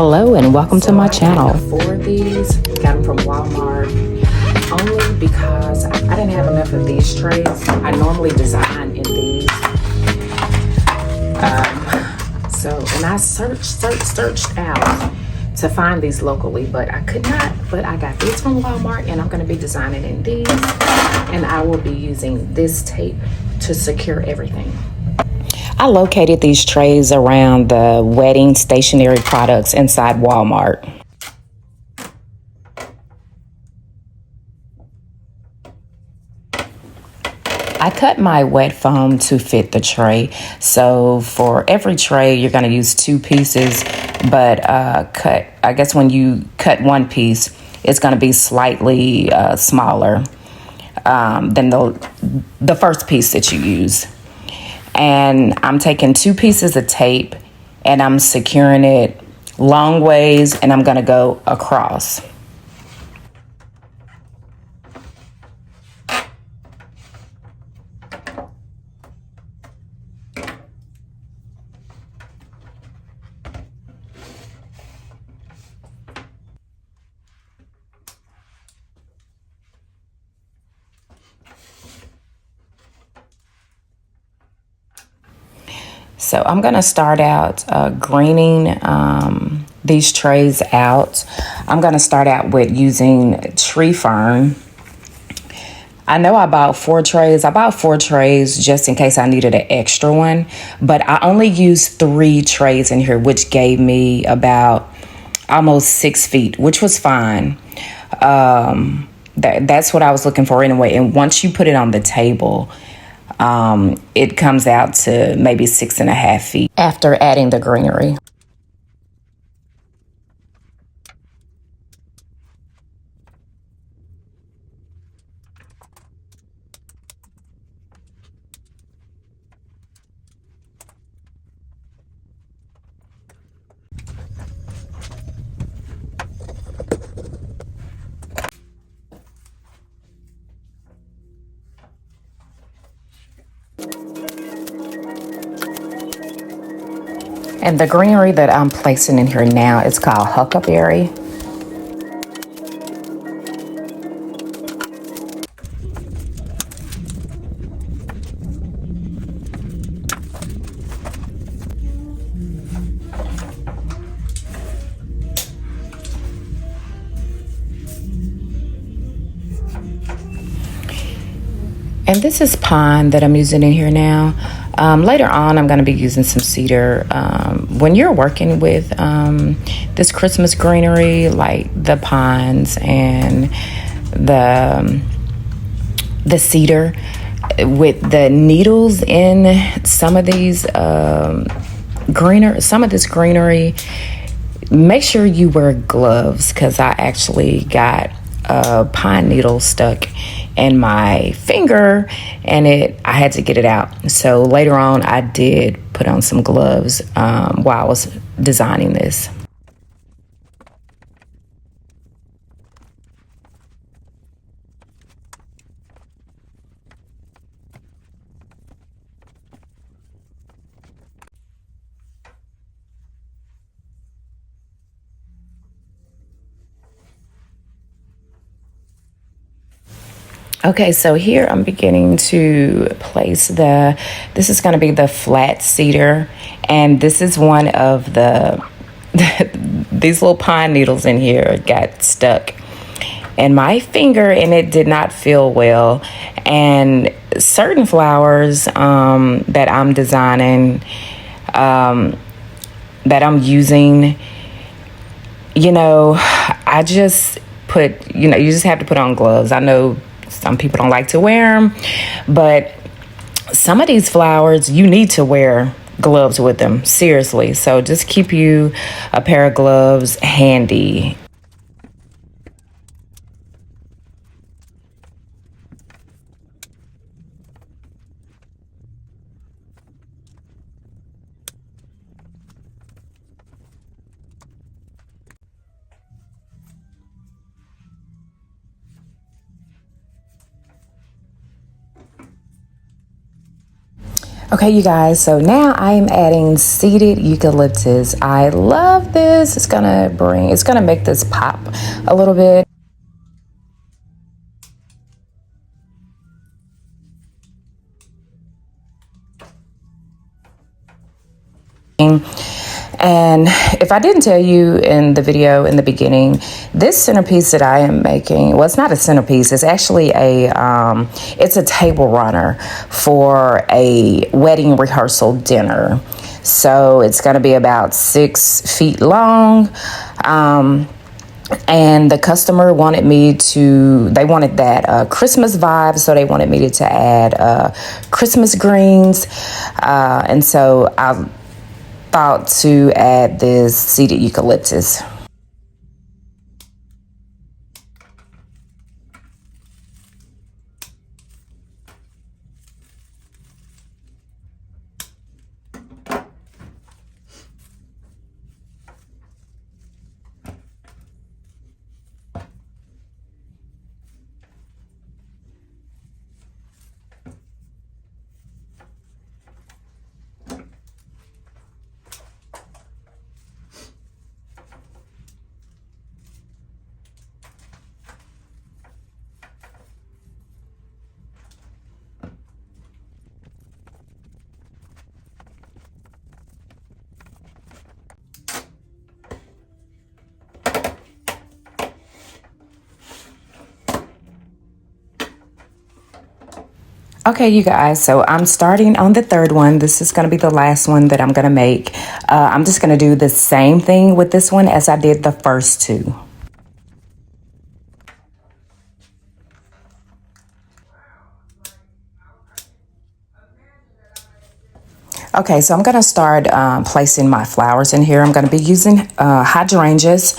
Hello and welcome to my channel. Four of these, got them from Walmart, only because I didn't have enough of these trays. I normally design in these. And I searched out to find these locally, but I could not. But I got these from Walmart and I'm gonna be designing in these. And I will be using this tape to secure everything. I located these trays around the wedding stationery products inside Walmart. I cut my wet foam to fit the tray. So for every tray, you're going to use 2 pieces, but I guess when you cut one piece, it's going to be slightly smaller than the first piece that you use. And I'm taking 2 pieces of tape and I'm securing it long ways and I'm going to go across. So I'm going to start out greening these trays out. I'm going to start out with using tree fern. I know I bought 4 trays. I bought 4 trays just in case I needed an extra one. But I only used 3 trays in here, which gave me about almost 6 feet, which was fine. That's what I was looking for anyway. And once you put it on the table, it comes out to maybe 6.5 feet after adding the greenery. And the greenery that I'm placing in here now is called huckleberry. And this is pine that I'm using in here now. Later on, I'm going to be using some cedar. When you're working with this Christmas greenery, like the pines and the cedar, with the needles in some of these this greenery, make sure you wear gloves, because I actually got a pine needle stuck in my finger and I had to get it out. So later on I did put on some gloves while I was designing this. Okay, so here I'm beginning to place this is going to be the flat cedar, and this is one of these little pine needles in here got stuck in my finger and it did not feel well. And certain flowers that I'm designing, that I'm using, I just put, you just have to put on gloves. I know some people don't like to wear them, but some of these flowers, you need to wear gloves with them, seriously. So just keep you a pair of gloves handy. Okay, you guys, so now I am adding seeded eucalyptus. I love this. It's gonna make this pop a little bit. And if I didn't tell you in the video in the beginning, this centerpiece that I am making, well, it's not a centerpiece. It's actually it's a table runner for a wedding rehearsal dinner. So it's going to be about 6 feet long. And the customer wanted they wanted that Christmas vibe, so they wanted me to add Christmas greens. And so I thought to add this seeded eucalyptus. Okay, you guys, so I'm starting on the third one. This is going to be the last one that I'm going to make. I'm just going to do the same thing with this one as I did the first two. Okay, so I'm going to start placing my flowers in here. I'm going to be using hydrangeas,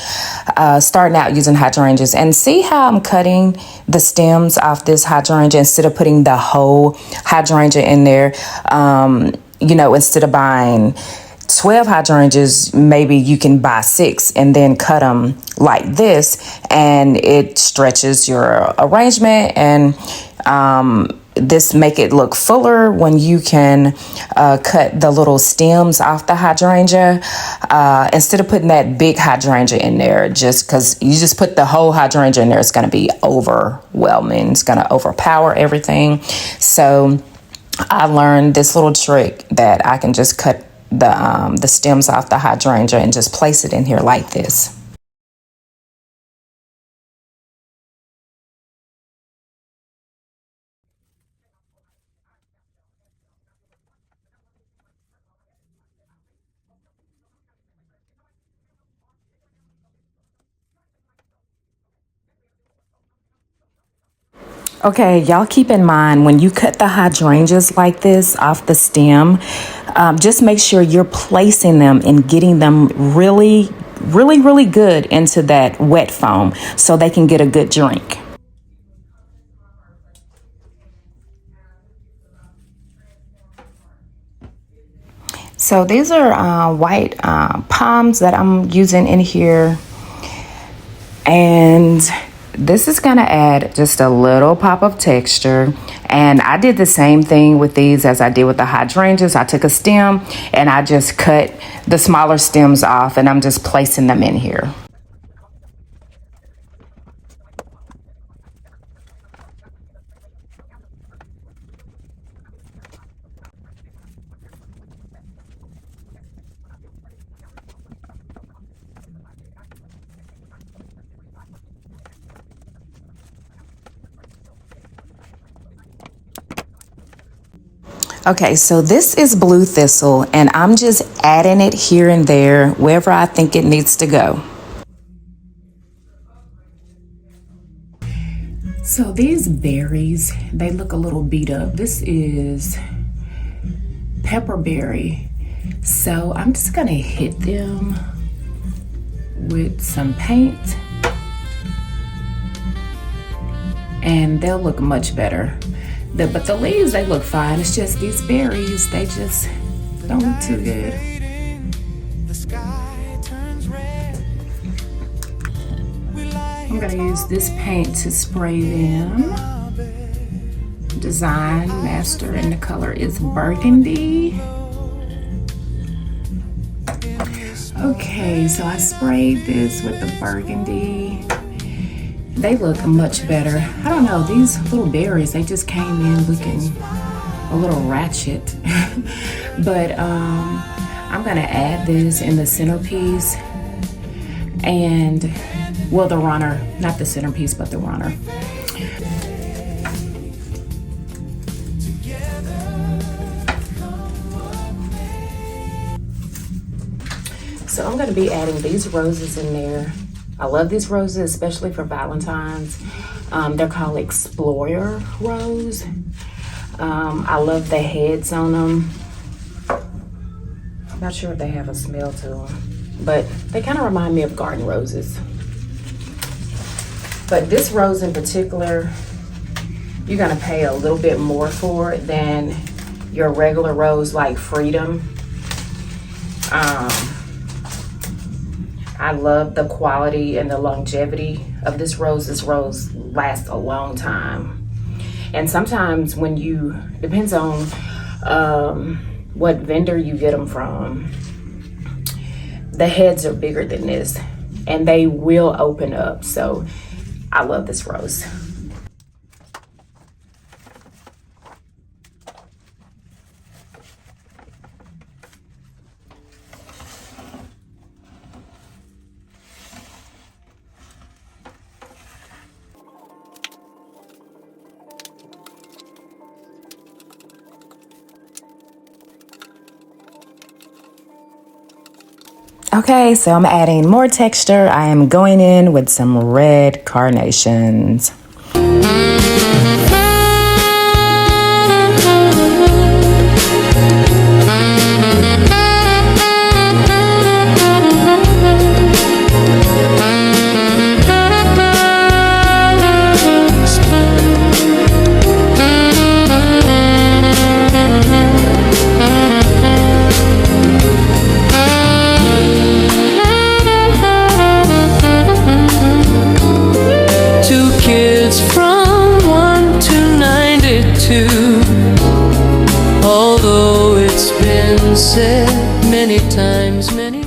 starting out using hydrangeas. And see how I'm cutting the stems off this hydrangea instead of putting the whole hydrangea in there. Instead of buying 12 hydrangeas, maybe you can buy 6 and then cut them like this, and it stretches your arrangement, and this make it look fuller when you can cut the little stems off the hydrangea instead of putting that big hydrangea in there. Just because you just put the whole hydrangea in there, it's going to be overwhelming. It's going to overpower everything. So I learned this little trick that I can just cut the stems off the hydrangea and just place it in here like this. Okay, y'all keep in mind when you cut the hydrangeas like this off the stem, just make sure you're placing them and getting them really, really, really good into that wet foam so they can get a good drink. So these are white poms that I'm using in here. And this is going to add just a little pop of texture. And I did the same thing with these as I did with the hydrangeas. I took a stem and I just cut the smaller stems off, and I'm just placing them in here. Okay, so this is blue thistle, and I'm just adding it here and there wherever I think it needs to go. So these berries, they look a little beat up. This is pepperberry. So I'm just gonna hit them with some paint, and they'll look much better. But the leaves, they look fine. It's just these berries, they just don't look too good. I'm gonna use this paint to spray them Design Master, and the color is burgundy. Okay, so I sprayed this with the burgundy. They look much better. I don't know, these little berries, they just came in looking a little ratchet. But I'm gonna add this in the centerpiece and, well, the runner, not the centerpiece, but the runner. So I'm gonna be adding these roses in there. I love these roses, especially for Valentine's. They're called Explorer Rose. I love the heads on them. Not sure if they have a smell to them, but they kind of remind me of garden roses. But this rose in particular, you're gonna pay a little bit more for it than your regular rose like Freedom. I love the quality and the longevity of this rose. This rose lasts a long time. And sometimes when you, depends on what vendor you get them from, the heads are bigger than this and they will open up. So I love this rose. Okay, so I'm adding more texture. I am going in with some red carnations. Although it's been said many times, many